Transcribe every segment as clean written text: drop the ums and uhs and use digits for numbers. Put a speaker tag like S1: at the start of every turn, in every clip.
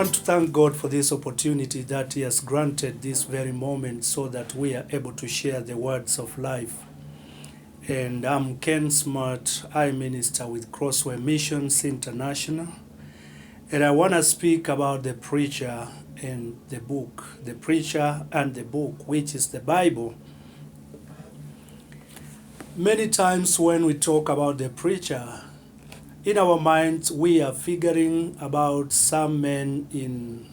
S1: want to thank God for this opportunity that He has granted this very moment so that we are able to share the words of life. And I'm Ken Smart. I minister with Crossway Missions International. And I want to speak about the preacher and the book. The preacher and the book, which is the Bible. Many times when we talk about the preacher, in our minds we are figuring about some men in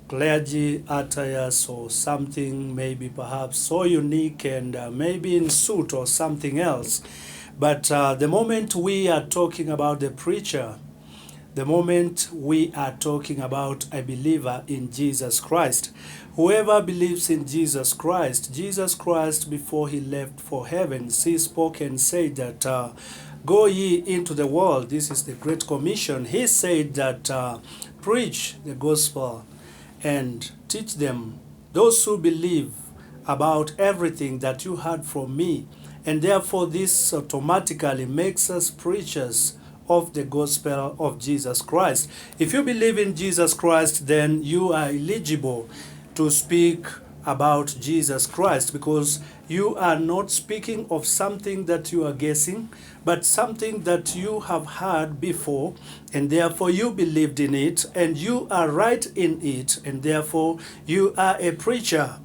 S1: clergy attires or something maybe perhaps so unique and maybe in suit or something else. But the moment we are talking about the preacher, the moment we are talking about a believer in Jesus Christ, whoever believes in Jesus Christ, before he left for heaven, he spoke and said that go ye into the world. This is the Great Commission. He said that preach the gospel and teach them, those who believe, about everything that you heard from me. And therefore this automatically makes us preachers of the gospel of Jesus Christ. If you believe in Jesus Christ, then you are eligible to speak about Jesus Christ, because you are not speaking of something that you are guessing, but something that you have heard before, and therefore you believed in it, and you are right in it, and therefore you are a preacher.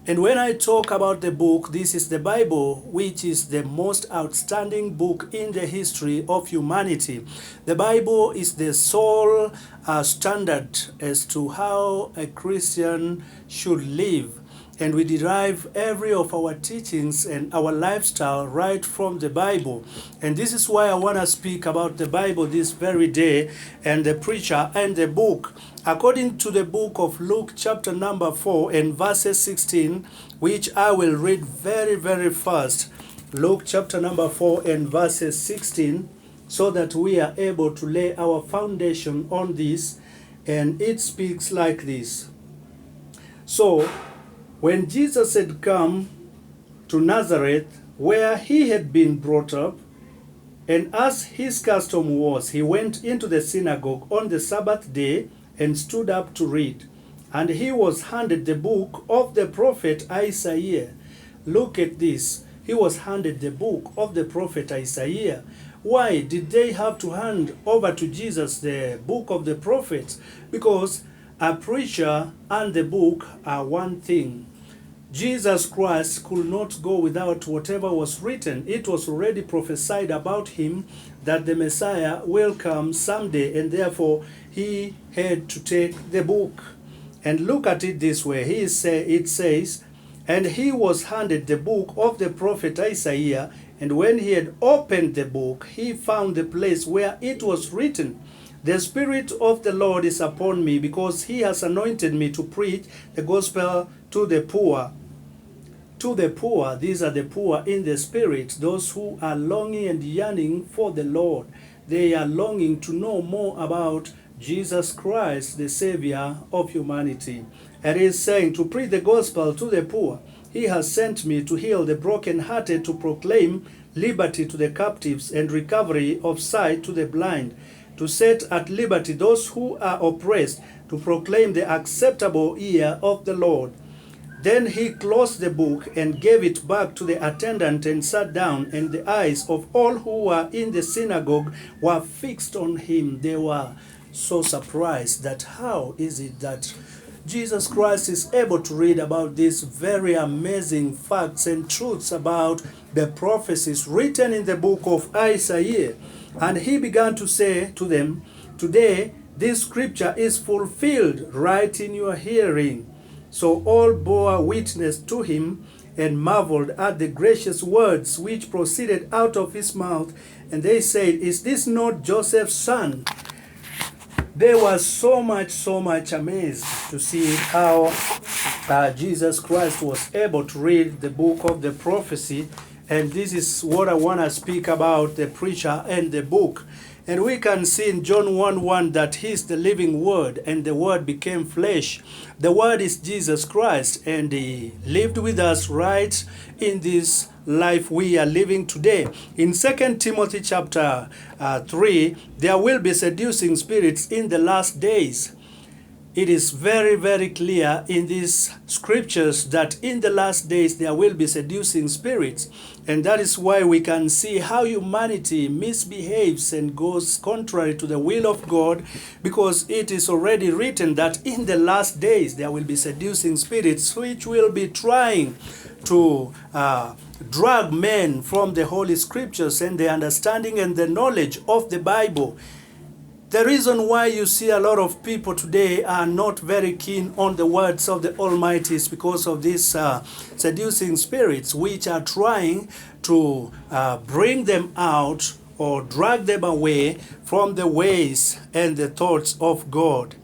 S1: And when I talk about the book, this is the Bible, which is the most outstanding book in the history of humanity. The Bible is the sole standard as to how a Christian should live. And we derive every of our teachings and our lifestyle right from the Bible. And this is why I want to speak about the Bible this very day, and the preacher and the book. According to the book of Luke chapter number 4 and verses 16, which I will read very, very fast. Luke chapter number 4 and verses 16, so that we are able to lay our foundation on this. And it speaks like this. So, when Jesus had come to Nazareth, where he had been brought up, and as his custom was, he went into the synagogue on the Sabbath day and stood up to read. And he was handed the book of the prophet Isaiah. Look at this. He was handed the book of the prophet Isaiah. Why did they have to hand over to Jesus the book of the prophets? Because a preacher and the book are one thing. Jesus Christ could not go without whatever was written. It was already prophesied about him that the Messiah will come someday, and therefore he had to take the book. And look at it this way. It says, and he was handed the book of the prophet Isaiah, and when he had opened the book, he found the place where it was written, the Spirit of the Lord is upon me, because he has anointed me to preach the gospel to the poor. To the poor, these are the poor in the spirit, those who are longing and yearning for the Lord. They are longing to know more about Jesus Christ, the Savior of humanity. And he is saying to preach the gospel to the poor. He has sent me to heal the brokenhearted, to proclaim liberty to the captives and recovery of sight to the blind, to set at liberty those who are oppressed, to proclaim the acceptable year of the Lord. Then he closed the book and gave it back to the attendant and sat down, and the eyes of all who were in the synagogue were fixed on him. They were so surprised that how is it that Jesus Christ is able to read about these very amazing facts and truths about the prophecies written in the book of Isaiah. And he began to say to them, today this scripture is fulfilled right in your hearing. So all bore witness to him and marveled at the gracious words which proceeded out of his mouth. And they said, is this not Joseph's son? They were so much amazed to see how Jesus Christ was able to read the book of the prophecy. And this is what I want to speak about, the preacher and the book. And we can see in John 1:1 that He is the living Word, and the Word became flesh. The Word is Jesus Christ, and He lived with us right in this life we are living today. In 2 Timothy chapter 3, there will be seducing spirits in the last days. It is very, very clear in these scriptures that in the last days there will be seducing spirits. And that is why we can see how humanity misbehaves and goes contrary to the will of God, because it is already written that in the last days there will be seducing spirits which will be trying to drag men from the Holy Scriptures and the understanding and the knowledge of the Bible. The reason why you see a lot of people today are not very keen on the words of the Almighty is because of these seducing spirits which are trying to bring them out or drag them away from the ways and the thoughts of God.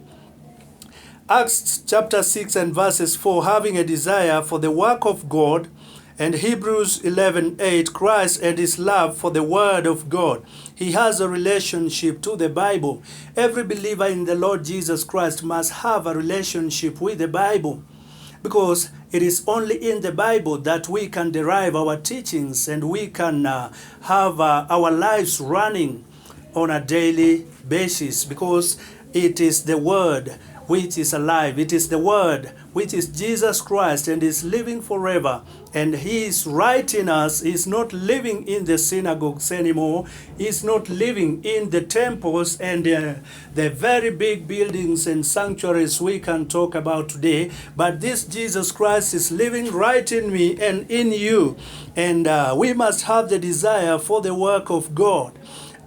S1: Acts chapter 6 and verses 4, having a desire for the work of God, and Hebrews 11:8, Christ and his love for the Word of God. He has a relationship to the Bible. Every believer in the Lord Jesus Christ must have a relationship with the Bible, because it is only in the Bible that we can derive our teachings and we can have our lives running on a daily basis, because it is the Word which is alive. It is the Word which is Jesus Christ and is living forever. And He is right in us. He is not living in the synagogues anymore. He is not living in the temples and the very big buildings and sanctuaries we can talk about today. But this Jesus Christ is living right in me and in you. And we must have the desire for the work of God.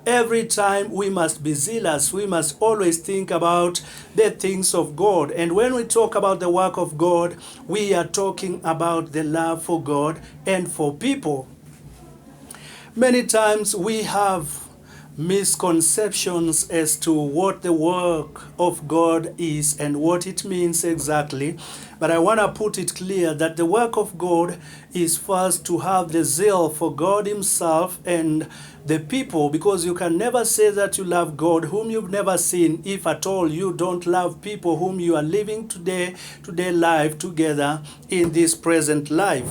S1: Every time we must be zealous. We must always think about the things of God. And when we talk about the work of God, we are talking about the love for God and for people. Many times we have misconceptions as to what the work of God is and what it means exactly. But I want to put it clear that the work of God is first to have the zeal for God Himself and the people, because you can never say that you love God whom you've never seen if at all you don't love people whom you are living today life together in this present life.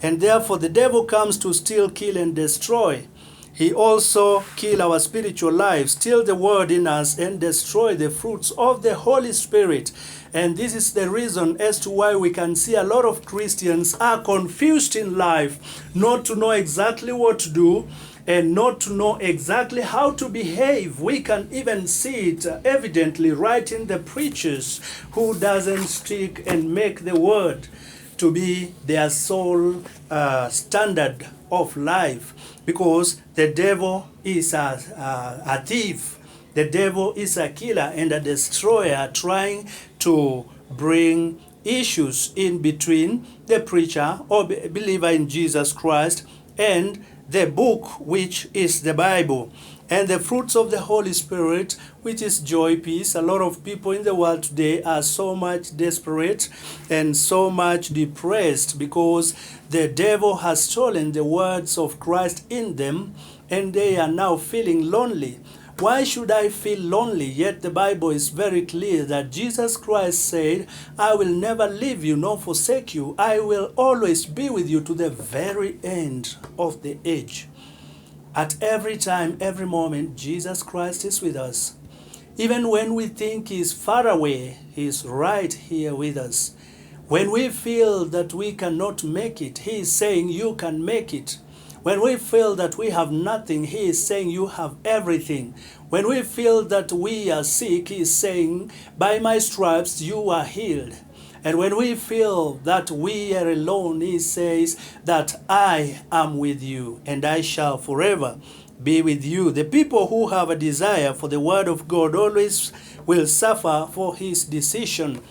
S1: And therefore the devil comes to steal, kill, and destroy. He also kill our spiritual lives, steal the word in us, and destroy the fruits of the Holy Spirit. And this is the reason as to why we can see a lot of Christians are confused in life, not to know exactly what to do and not to know exactly how to behave. We can even see it evidently right in the preachers who doesn't stick and make the word to be their sole standard of life, because the devil is a thief. The devil is a killer and a destroyer, trying to bring issues in between the preacher or believer in Jesus Christ and the book, which is the Bible. And the fruits of the Holy Spirit, which is joy, peace. A lot of people in the world today are so much desperate and so much depressed because the devil has stolen the words of Christ in them, and they are now feeling lonely. Why should I feel lonely? Yet the Bible is very clear that Jesus Christ said, I will never leave you nor forsake you. I will always be with you to the very end of the age. At every time, every moment, Jesus Christ is with us. Even when we think He is far away, He is right here with us. When we feel that we cannot make it, He is saying, you can make it. When we feel that we have nothing, He is saying, you have everything. When we feel that we are sick, He is saying, by my stripes you are healed. And when we feel that we are alone, He says that I am with you and I shall forever be with you. The people who have a desire for the word of God always will suffer for His decision.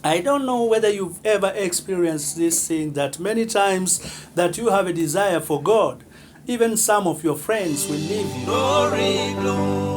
S1: I don't know whether you've ever experienced this thing, that many times that you have a desire for God, even some of your friends will leave you. Glory, glory.